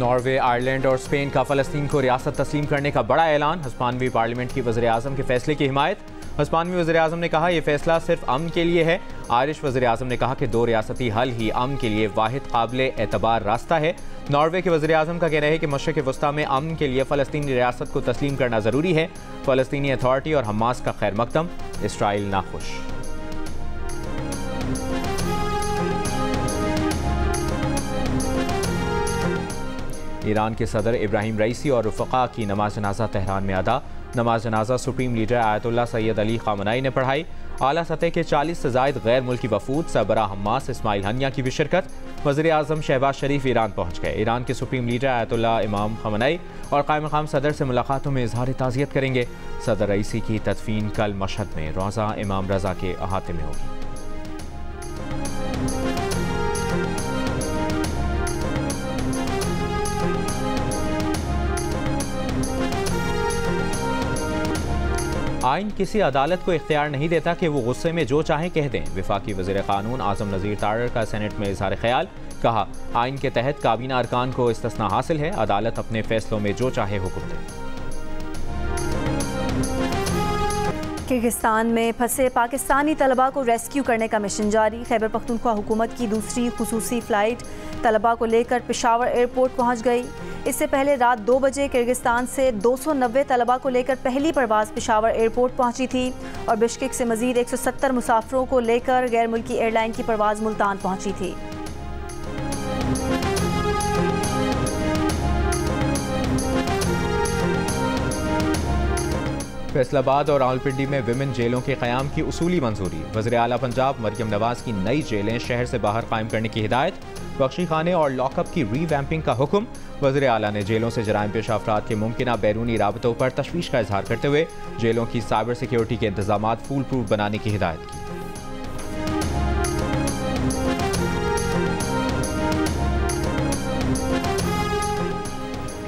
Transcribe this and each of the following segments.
Norway, Ireland और Spain का फ़लस्तीन को रियासत तस्लीम करने का बड़ा ऐलान। हस्पानवी पार्लियामेंट की वज़ीर-ए-आज़म के फैसले की हिमायत। हस्पानवी वज़ीर-ए-आज़म ने कहा यह फैसला सिर्फ अमन के लिए है। आयरिश वज़ीर-ए-आज़म ने कहा कि 2 रियासती हल ही अमन के लिए वाहिद काबिल एतबार रास्ता है। नॉर्वे के वज़ीर-ए-आज़म का कहना है कि मशरिक़ वस्ता में अमन के लिए फ़लस्तीनी रियासत को तस्लीम करना ज़रूरी है। फ़लस्तीनी अथॉरिटी और हमास का खैर मकदम, इसराइल नाखुश। ईरान के सदर इब्राहिम रईसी और रुफ़क़ा की नमाज जनाजा तेहरान में अदा। नमाज जनाजा supreme leader Ayatollah Sayyid Ali Khamenei ने पढ़ाई। आला सतह के 40 से ज़ायद गैर मुल्की वफूद, सरबराह हमास इस्माइल हनिया की भी शिरकत। वज़ीर आज़म शहबाज शरीफ ईरान पहुँच गए। ईरान के सुप्रीम लीडर आयतुल्लाह इमाम ख़ामनई और क़ायम मक़ाम सदर से मुलाकातों में इज़हार ताज़ियत करेंगे। सदर रईसी की तदफीन कल मशहद में रोज़ा इमाम रज़ा के अहाते में होगी। आइन किसी अदालत को इख्तियार नहीं देता कि वो गुस्से में जो चाहें कह दें। वफाकी वज़ीर क़ानून आज़म नज़ीर तारर का सेनेट में इज़हार ख्याल। कहा आइन के तहत काबीना अरकान को इस्तिस्ना हासिल है, अदालत अपने फैसलों में जो चाहे हुक्म दे। किर्गिस्तान में फंसे पाकिस्तानी तलबा को रेस्क्यू करने का मिशन जारी। खैबर पख्तूनख्वा हुकूमत की दूसरी खुसूसी फ़्लाइट तलबा को लेकर पेशावर एयरपोर्ट पहुंच गई। इससे पहले रात 2 बजे किर्गिस्तान से 290 तलबा को लेकर पहली परवाज़ पेशावर एयरपोर्ट पहुंची थी और बिश्केक से मज़ीद 170 मुसाफिरों को लेकर गैर मुल्की एयरलाइन की परवाज़ मुल्तान पहुंची थी। फैसलाबाद और रावलपिंडी में विमेन जेलों के क़याम की उसूली मंजूरी। वज़ीर आला पंजाब मरियम नवाज़ की नई जेलें शहर से बाहर कायम करने की हिदायत। बख्शी खाने और लॉकअप की रीवैम्पिंग का हुक्म। वज़ीर आला ने जेलों से जराइम पेशा अफराद के मुमकिना बैरूनी राबतों पर तशवीश का इजहार करते हुए जेलों की साइबर सिक्योरिटी के इंतजाम फूल प्रूफ बनाने की हिदायत की।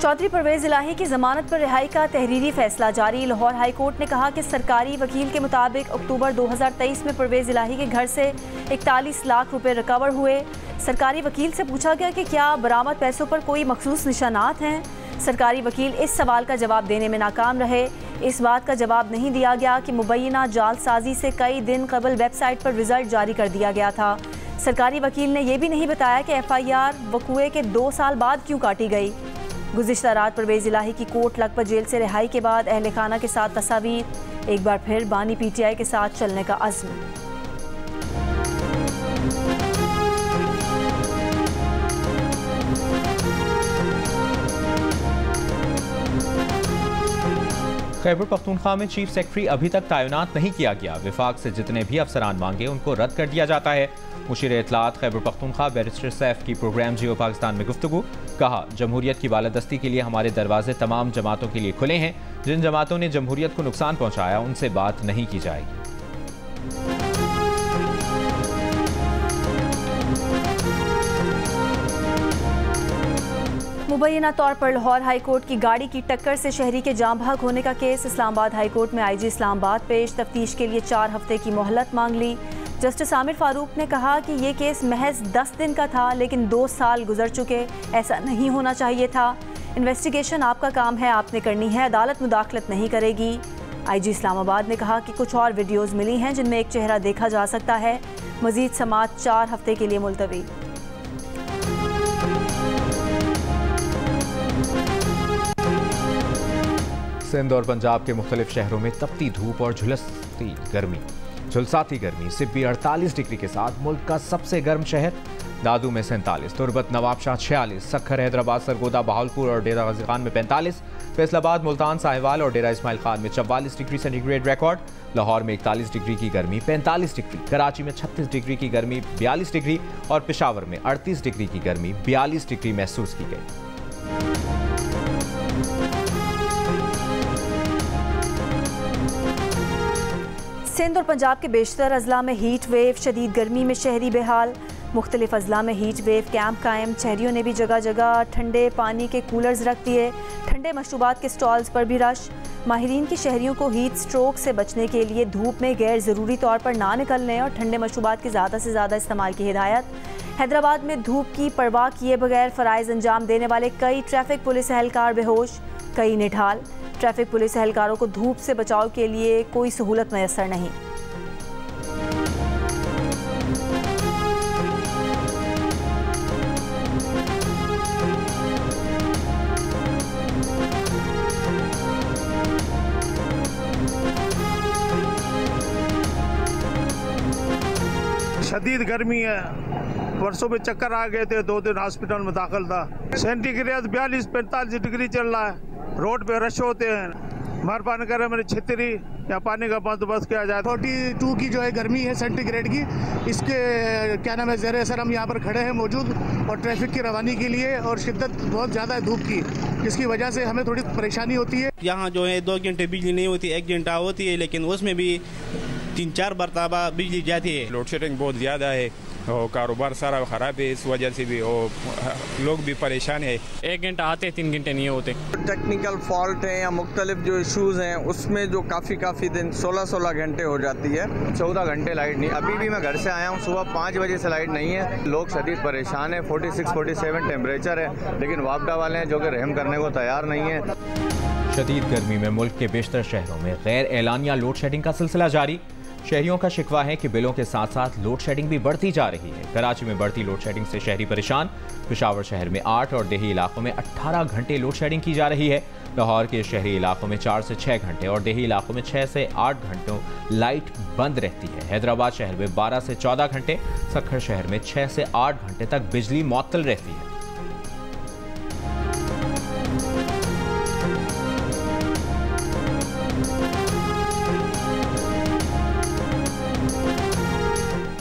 चौधरी परवेज़ इलाही की जमानत पर रिहाई का तहरीरी फैसला जारी। लाहौर हाई कोर्ट ने कहा कि सरकारी वकील के मुताबिक अक्टूबर 2023 में परवेज़ इलाही के घर से 41 लाख रुपए रिकवर हुए। सरकारी वकील से पूछा गया कि क्या बरामद पैसों पर कोई मखसूस निशानात हैं। सरकारी वकील इस सवाल का जवाब देने में नाकाम रहे। इस बात का जवाब नहीं दिया गया कि मुबैना जालसाजी से कई दिन कबल वेबसाइट पर रिजल्ट जारी कर दिया गया था। सरकारी वकील ने यह भी नहीं बताया कि FIR वकूए के 2 साल बाद क्यों काटी गई। गुज़िश्ता रात परवेज़ इलाही की कोट लखपत जेल से रिहाई के बाद अहले खाना के साथ तस्वीर, एक बार फिर बानी PTI के साथ चलने का अज़्म। खैबर पख्तूनख्वा में चीफ सेक्रेटरी अभी तक तैनात नहीं किया गया। विफाक से जितने भी अफसरान मांगे उनको रद्द कर दिया जाता है। मुशीर इत्तलात खैबर पख्तूनख्वा बैरिस्टर सैफ की प्रोग्राम जियो पाकिस्तान में गुफ्तगू। कहा जमहूरियत की बालादस्ती के लिए हमारे दरवाजे तमाम जमातों के लिए खुले हैं। जिन जमातों ने जमहूरियत को नुकसान पहुँचाया उनसे बात नहीं की जाएगी। मुबैना तौर पर लाहौर हाई कोर्ट की गाड़ी की टक्कर से शहरी के जाम भाग होने का केस। इस्लामाबाद हाई कोर्ट में IG इस्लामाबाद पेश, तफ्तीश के लिए 4 हफ्ते की मोहलत मांग ली। जस्टिस आमिर फारूक ने कहा कि ये केस महज 10 दिन का था, लेकिन 2 साल गुजर चुके, ऐसा नहीं होना चाहिए था। इन्वेस्टिगेशन आपका काम है, आपने करनी है, अदालत मुदाखलत नहीं करेगी। IG इस्लामाबाद ने कहा कि कुछ और वीडियोज़ मिली हैं जिनमें एक चेहरा देखा जा सकता है। मज़ीद समाअत 4 हफ्ते के लिए मुलतवी। सिंध और पंजाब के मुख्तलिफ शहरों में तपती धूप और झुलसाती गर्मी। सिब्बी 48 डिग्री के साथ मुल्क का सबसे गर्म शहर। दादू में 47, तुरबत नवाबशाह 46, सक्खर हैदराबाद सरगोदा बहावलपुर और डेरा गाजी खान में 45, फैसलाबाद मुल्तान साहिवाल और डेरा इस्माइल खान में 44 डिग्री सेंटीग्रेड रिकॉर्ड। लाहौर में 41 डिग्री की गर्मी 45 डिग्री, कराची में 36 डिग्री की गर्मी 42 डिग्री और पेशावर में 38 डिग्री की गर्मी 42 डिग्री महसूस की गई। सिंध और पंजाब के बेशतर अजला में हीट वेव, शदीद गर्मी में शहरी बेहाल। मुख्तलिफ अजला में हीट वेव कैंप कायम। शहरियों ने भी जगह जगह ठंडे पानी के कूलर्स रख दिए। ठंडे मशरूबात के स्टॉल्स पर भी रश। माहिरीन की शहरियों को हीट स्ट्रोक से बचने के लिए धूप में गैर ज़रूरी तौर पर ना निकलने और ठंडे मशरूबात के ज़्यादा से ज़्यादा इस्तेमाल की हिदायत। हैदराबाद में धूप की परवाह किए बगैर फ़राइज़ अंजाम देने वाले कई ट्रैफिक पुलिस एहलकार बेहोश, कई निढाल। ट्रैफिक पुलिस एहलकारों को धूप से बचाव के लिए कोई सहूलत मैसर नहीं। शदीद गर्मी है, परसों में चक्कर आ गए थे, 2 दिन हॉस्पिटल में दाखिल था। सेंटीग्रेड 42-45 डिग्री चल रहा है, रोड पे रश होते हैं। मेहरबानी करें मेरी छतरी या पानी का बंदोबस्त किया जाए। 42 की जो है गर्मी है सेंटीग्रेड की, इसके क्या नाम है ज़ेरे असर हम यहाँ पर खड़े हैं मौजूद, और ट्रैफिक की रवानी के लिए, और शिद्दत बहुत ज़्यादा है धूप की, जिसकी वजह से हमें थोड़ी परेशानी होती है। यहाँ जो है 2 घंटे बिजली नहीं होती, 1 घंटा होती है, लेकिन उसमें भी 3-4 मरतबा बिजली जाती है। लोड शेडिंग बहुत ज़्यादा है और कारोबार सारा ख़राब है, इस वजह से भी और लोग भी परेशान है। 1 घंटा आते 3 घंटे नहीं होते। टेक्निकल फॉल्ट हैं या मुख्तलिफ जो इशूज़ हैं, उसमें जो काफ़ी दिन 16 घंटे हो जाती है। 14 घंटे लाइट नहीं। अभी भी मैं घर से आया हूँ, सुबह 5 बजे से लाइट नहीं है। लोग शदीद परेशान है। 46-47 टेम्परेचर है, लेकिन वापडा वाले हैं जो कि रहम करने को तैयार नहीं है। शदीद गर्मी में मुल्क के बेशतर शहरों में गैर एलानिया लोड शेडिंग का सिलसिला जारी। शहरियों का शिकवा है कि बिलों के साथ साथ लोड शेडिंग भी बढ़ती जा रही है। कराची में बढ़ती लोड शेडिंग से शहरी परेशान। पेशावर शहर में 8 और देही इलाकों में 18 घंटे लोड शेडिंग की जा रही है। लाहौर के शहरी इलाकों में 4 से 6 घंटे और देही इलाकों में 6 से 8 घंटों लाइट बंद रहती है। हैदराबाद शहर में 12 से 14 घंटे, सक्खर शहर में 6 से 8 घंटे तक बिजली मुअत्तल रहती है।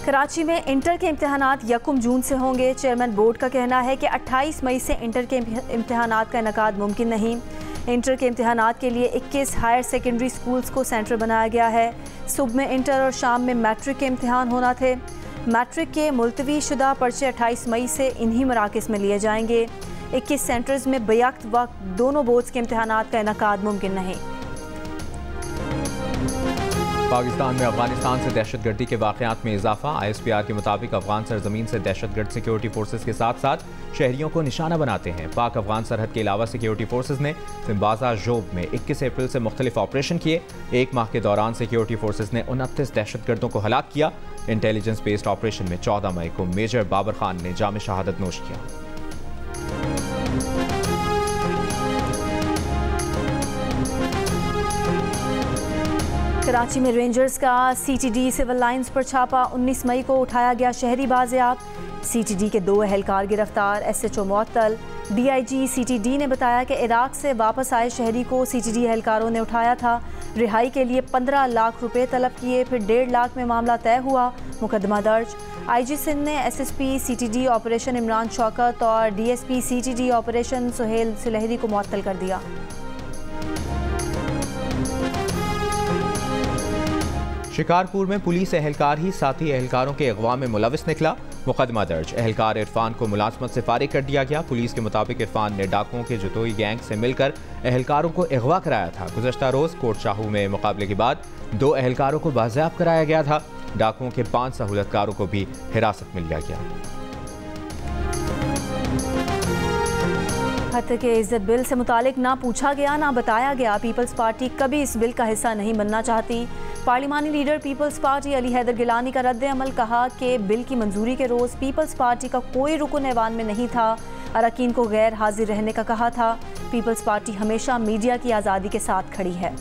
कराची में इंटर के इम्तिहानात 1 जून से होंगे। चेयरमैन बोर्ड का कहना है कि 28 मई से इंटर के इम्तिहानात का इनेकाद मुमकिन नहीं। इंटर के इम्तिहानात के लिए 21 हायर सेकेंडरी स्कूल्स को सेंटर बनाया गया है। सुबह में इंटर और शाम में मैट्रिक के इम्तिहान होना थे। मैट्रिक के मुलतवी शुदा पर्चे 28 मई से इन्हीं मराकज़ में लिए जाएंगे। 21 सेंटर्स में बेवक्त वक्त दोनों बोर्ड्स के इम्तिहानात का इनेकाद मुमकिन नहीं। पाकिस्तान में अफगानिस्तान से दहशतगर्दी के वाक़यात में इजाफा। ISPR के मुताबिक अफगान सरजमीन से दहशतगर्द सिक्योरिटी फोर्सेज के साथ साथ शहरियों को निशाना बनाते हैं। पाक अफगान सरहद के अलावा सिक्योरिटी फोर्सेज ने सिम्बाजा जोब में 21 अप्रैल से मुख्तलिफ ऑपरेशन किए। 1 माह के दौरान सिक्योरिटी फोर्सेज ने 29 दहशतगर्दों को हलाक किया। इंटेलिजेंस बेस्ड ऑपरेशन में 14 मई को मेजर बाबर खान ने जाम शहादत नोश किया। कराची में रेंजर्स का CTD सिविल लाइंस पर छापा। 19 मई को उठाया गया शहरी बाजियाब। CTD के 2 एहलकार गिरफ्तार, SHO मुअत्तल। DIG CTD ने बताया कि इराक से वापस आए शहरी को CTD एहलकारों ने उठाया था। रिहाई के लिए 15 लाख रुपए तलब किए, फिर 1.5 लाख में मामला तय हुआ। मुकदमा दर्ज। IG सिंध ने SSP CTD operation Imran Shaukat और DSP CTD operation Suhail Sulehri को मुअत्तल कर दिया। शिकारपुर में पुलिस एहलकार ही साथी एहलकारों के अगवा में मुलविस निकला। मुकदमा दर्ज। एहलकार इरफान को मुलाजमत से फारिग कर दिया गया। पुलिस के मुताबिक इरफान ने डाकुओं के जतोई गैंग से मिलकर एहलकारों को अगवा कराया था। गुज़श्ता रोज़ कोट शाहू में मुकाबले के बाद 2 एहलकारों को बाजियाब कराया गया था। डाकुओं के 5 सहूलतकारों को भी हिरासत में लिया गया। हत्या के इज्जत बिल से मुतालिक ना पूछा गया ना बताया गया। पीपल्स पार्टी कभी इस बिल का हिस्सा नहीं बनना चाहती। पार्लिमानी लीडर पीपल्स पार्टी अली हैदर गिलानी का रद्द अमल। कहा कि बिल की मंजूरी के रोज़ पीपल्स पार्टी का कोई रुकन ऐवान में नहीं था। अरकान को गैर हाजिर रहने का कहा था। पीपल्स पार्टी हमेशा मीडिया की आज़ादी के साथ खड़ी है।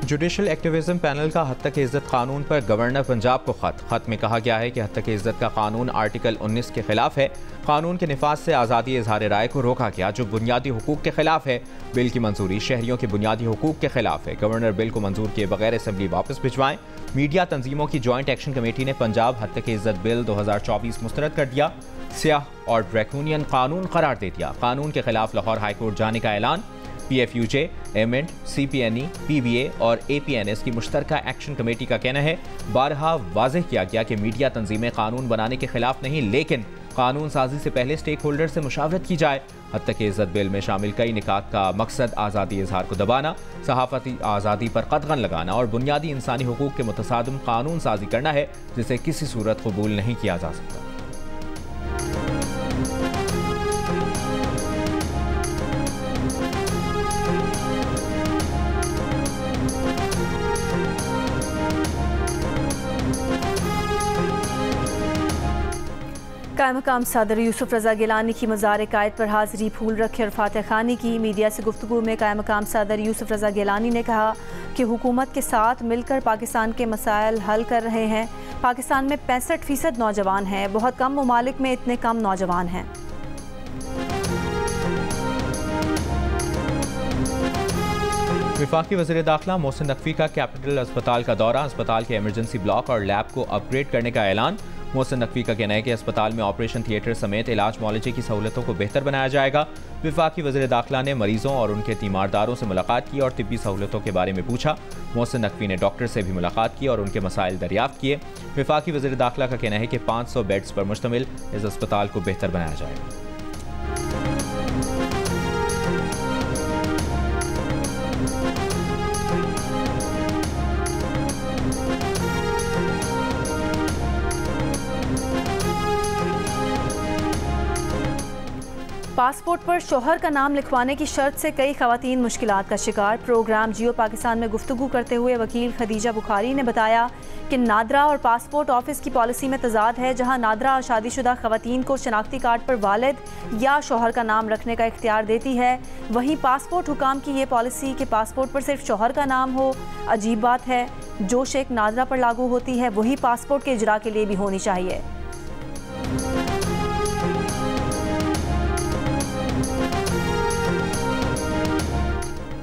जुडिशल एक्टिविज्म पैनल का हत्या की इज्जत कानून पर गवर्नर पंजाब को खत में कहा गया है कि हत्या की इज्जत का कानून आर्टिकल 19 के खिलाफ है। कानून के निफाज से आज़ादी इजहार राय को रोका गया, जो बुनियादी हुकूक के खिलाफ है। बिल की मंजूरी शहरियों के बुनियादी हुकूक के खिलाफ है। गवर्नर बिल को मंजूर किए बगैर असम्बली वापस भिजवाएं। मीडिया तंजीमों की जॉइंट एक्शन कमेटी ने पंजाब हत्या की इज्जत बिल 2024 मुस्तरद कर दिया। स्याह और ड्रैकोनियन कानून करार दे दिया। कानून के खिलाफ लाहौर हाईकोर्ट जाने का ऐलान। PFUJ, एमेंट, CPNE, PBA और APNS की मुश्तरका एक्शन कमेटी का कहना है, बारहा वाज़ेह किया गया कि मीडिया तंजीमें कानून बनाने के खिलाफ नहीं, लेकिन कानून साजी से पहले स्टेक होल्डर से मुशावरत की जाए। हद तक इज़्ज़त बिल में शामिल कई निकात का मकसद आज़ादी इजहार को दबाना, सहाफ़ती आज़ादी पर कदगन लगाना और बुनियादी इंसानी हुकूक के मुतसादिम कानून साजी करना है, जिसे किसी सूरत कबूल नहीं किया जा सकता। कायम मकाम सदर यूसुफ रज़ा गिलानी की मज़ार कायद पर हाज़िरी फूल रखे और फातह खानी की। मीडिया से गुफ्तगू में कायम मकाम सदर यूसुफ रज़ा गिलानी ने कहा कि हुकूमत के साथ मिलकर पाकिस्तान के मसाइल हल कर रहे हैं। पाकिस्तान में 65% नौजवान हैं, बहुत कम ममालिक में इतने कम नौजवान हैं। वफाकी वज़ीर दाखिला मोहसिन नकवी का कैपिटल अस्पताल का दौरा, अस्पताल के एमरजेंसी ब्लॉक और लैब को अपग्रेड करने का ऐलान। मोहसिन नकवी का कहना है कि अस्पताल में ऑपरेशन थिएटर समेत इलाज मुआलजे की सहूलतों को बेहतर बनाया जाएगा। वफाकी वज़ीर दाखिला ने मरीजों और उनके तीमारदारों से मुलाकात की और तिब्बी सहूलतों के बारे में पूछा। मोहसिन नकवी ने डॉक्टर से भी मुलाकात की और उनके मसाइल दरियाफ्त किए। वफाकी वज़ीर दाखिला का कहना है कि 500 बेड्स पर मुश्तमिल इस अस्पताल को बेहतर बनाया जाएगा। पासपोर्ट पर शोहर का नाम लिखवाने की शर्त से कई खवातीन मुश्किलात का शिकार। प्रोग्राम जियो पाकिस्तान में गुफ्तगू करते हुए वकील खदीजा बुखारी ने बताया कि नादरा और पासपोर्ट ऑफिस की पॉलिसी में तजाद है, जहां नादरा शादीशुदा खवातीन को शनाख्ती कार्ड पर वालिद या शोहर का नाम रखने का इख्तियार देती है, वहीं पासपोर्ट हुकाम की ये पॉलिसी कि पासपोर्ट पर सिर्फ शोहर का नाम हो अजीब बात है। जो शेख नादरा पर लागू होती है वही पासपोर्ट के इजरा के लिए भी होनी चाहिए।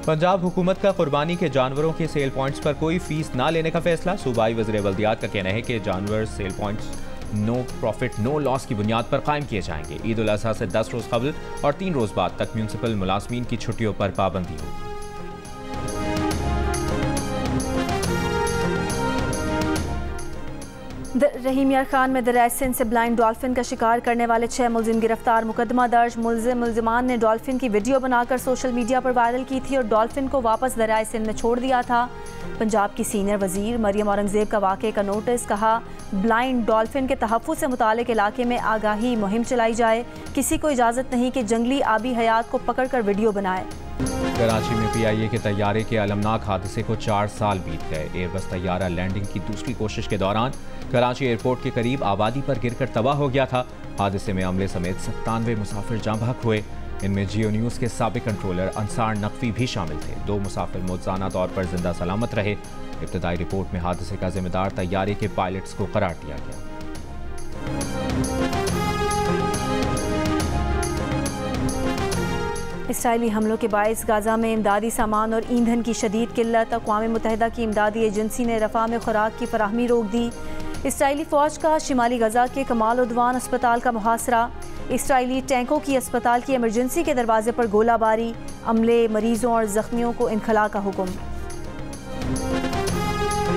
पंजाब हुकूमत का कुर्बानी के जानवरों के सेल पॉइंट्स पर कोई फीस ना लेने का फैसला। सूबाई वज़ीर बल्दियात का कहना है कि जानवर sale points no profit no loss की बुनियाद पर कायम किए जाएंगे। ईद उल अज़हा से 10 रोज़ कबल और 3 रोज़ बाद तक म्यूनसिपल मुलाजमीन की छुट्टियों पर पाबंदी होगी। रहीम यार खान में दरियाए सिंध से ब्लाइंड डॉल्फिन का शिकार करने वाले 6 मुलजिम गिरफ्तार, मुकदमा दर्ज। मुलजिमान ने डॉल्फिन की वीडियो बनाकर सोशल मीडिया पर वायरल की थी और डॉल्फिन को वापस दरियाए सिंध में छोड़ दिया था। पंजाब की सीनियर वजीर मरियम औरंगजेब का वाक़े का नोटिस, कहा ब्लाइंड डॉल्फिन के तहफ़्फ़ुज़ से मुतालिक इलाके में आगाही मुहिम चलाई जाए, किसी को इजाज़त नहीं कि जंगली आबी हयात को पकड़ कर वीडियो बनाए। कराची में PIA के तैयारे के अलमनाक हादसे को 4 साल बीत गए। एयरबस तैयारा लैंडिंग की दूसरी कोशिश के दौरान कराची एयरपोर्ट के करीब आबादी पर गिरकर तबाह हो गया था। हादसे में अमले समेत 97 मुसाफिर जाँ बहक हुए। इनमें जियो न्यूज़ के साबिक कंट्रोलर अंसार नकवी भी शामिल थे। 2 मुसाफिर मौज़ाना तौर पर जिंदा सलामत रहे। इब्तदाई रिपोर्ट में हादसे का जिम्मेदार तैयारे के पायलट्स को करार दिया गया। इसराइली हमलों के बायस गाजा में इमदादी सामान और ईंधन की शदीद किल्लत। अक़वाम मुत्तहिदा की इमदादी एजेंसी ने रफ़ा में खुराक की फराहमी रोक दी। इसराइली फ़ौज का शिमाली गजा के कमाल उद्वान अस्पताल का मुहासरा। इसराइली टैंकों की अस्पताल की इमरजेंसी के दरवाजे पर गोलाबारी। अमले, मरीजों और जख्मियों को इनखला का हुक्म।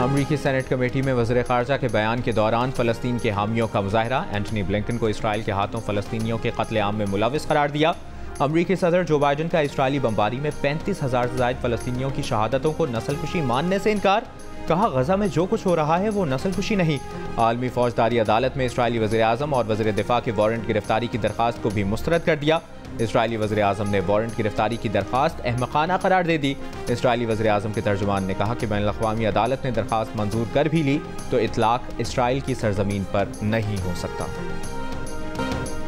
अमरीकी सेनेट कमेटी में वज़ीर ख़ारजा के बयान के दौरान फ़लस्तीन के हामियों का मुज़ाहरा। एंटनी ब्लिंकन को इसराइल के हाथों फ़लस्तीनियों के कत्लेआम में मुलविस करार दिया। अमरीकी सदर जो बाइडन का इसराइली बमबारी में 35,000 से ज़ायद फ़लस्तीनियों की शहादतों को नस्लकुशी मानने से इनकार। कहा गजा में जो कुछ हो रहा है वो नस्लकुशी नहीं। आलमी फौजदारी अदालत में इसराइली वज़ीर आज़म और वज़ीर दिफा के वारंट गिरफ्तारी की दरख्वास्त को भी मुस्तरद कर दिया। इसराइली वज़ीर आज़म ने वारंट गिरफ्तारी की दरख्वास्त अहमकाना करार दे दी। इसराइली वज़ीर आज़म के तर्जुमान ने कहा कि बैनुल-अक़वामी अदालत ने दरख्वास्त मंजूर कर भी ली तो इतलाक इसराइल की सरजमीन पर नहीं हो सकता।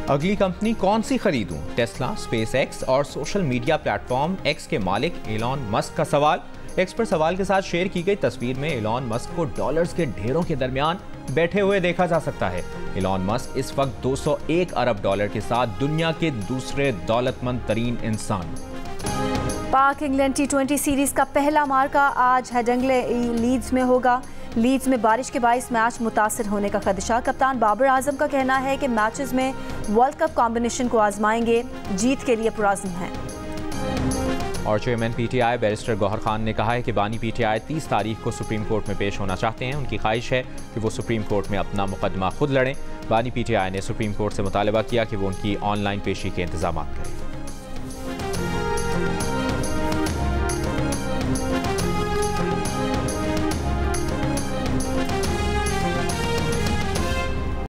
अगली कंपनी कौन सी खरीदूं? टेस्ला, स्पेसएक्स और सोशल मीडिया प्लेटफॉर्म एक्स के मालिक एलॉन मस्क का सवाल। एक्स पर सवाल के साथ शेयर की गई तस्वीर में एलॉन मस्क को डॉलर्स के ढेरों के दरमियान बैठे हुए देखा जा सकता है। एलॉन मस्क इस वक्त $201 अरब के साथ दुनिया के दूसरे दौलतमंद तरीन इंसान। पाक इंग्लैंड T20 सीरीज का पहला मार्का आज हेडिंग्ले लीड्स में होगा। लीड्स में बारिश के बाइस मैच मुतासर होने का खदशा। कप्तान बाबर आजम का कहना है कि मैचेस में वर्ल्ड कप कॉम्बिनेशन को आजमाएंगे, जीत के लिए पुराज़्म हैं। और chairman PTI barrister Gohar Khan ने कहा है कि बानी PTI 30 तारीख को सुप्रीम कोर्ट में पेश होना चाहते हैं। उनकी ख्वाहिश है कि वो सुप्रीम कोर्ट में अपना मुकदमा खुद लड़ें। बानी PTI ने सुप्रीम कोर्ट से मुतालबा किया कि वो उनकी ऑनलाइन पेशी के इंतजाम करें।